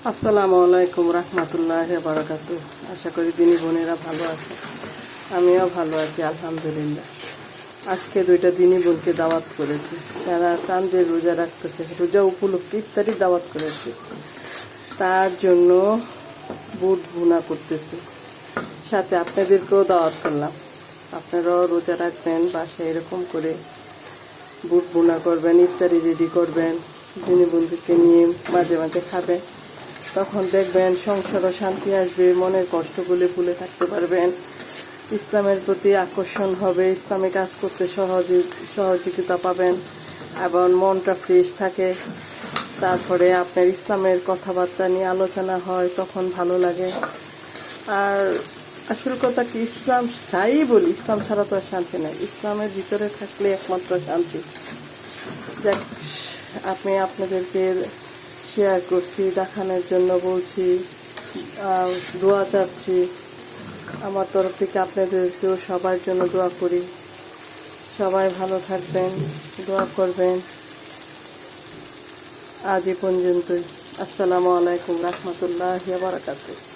আসসালামু আলাইকুম রহমতুল্লাহি ওয়া বারাকাতুহু। আশা করি দিনী বোনেরা ভালো আছে, আমিও ভালো আছি আলহামদুলিল্লাহ। আজকে দুইটা দিনী বোনকে দাওয়াত করেছি, তারা চাঁদের রোজা রাখতেছে, রোজা উপলক্ষে ইফতারি দাওয়াত করেছি। তার জন্য বুট ভুনা করতেছি, সাথে আপনাদেরকেও দাওয়াত করলাম। আপনারাও রোজা রাখবেন, বাসায় এরকম করে বুট ভুনা করবেন, ইফতারি রেডি করবেন, দিনী বন্ধুকে নিয়ে মাঝে মাঝে খাবেন। তখন দেখবেন সংসারও শান্তি আসবে, মনের কষ্টগুলি ভুলে থাকতে পারবেন, ইসলামের প্রতি আকর্ষণ হবে, ইসলামে কাজ করতে সহযোগিতা পাবেন এবং মনটা ফ্রেশ থাকে। তারপরে আপনার ইসলামের কথাবার্তা নিয়ে আলোচনা হয়, তখন ভালো লাগে। আর আসল কথা কি, ইসলাম যাই বলি, ইসলাম ছাড়া তো আর শান্তি নেই, ইসলামের ভিতরে থাকলে একমাত্র শান্তি। যাক, আমি আপনাদেরকে শেয়ার করছি, দেখানোর জন্য বলছি, দোয়া চাচ্ছি আমার তরফ থেকে। আপনাদেরকেও সবার জন্য দোয়া করি, সবাই ভালো থাকবেন, দোয়া করবেন। আজ এই পর্যন্তই। আসসালামু আলাইকুম রহমতুল্লাহি ওয়া বারাকাতুহু।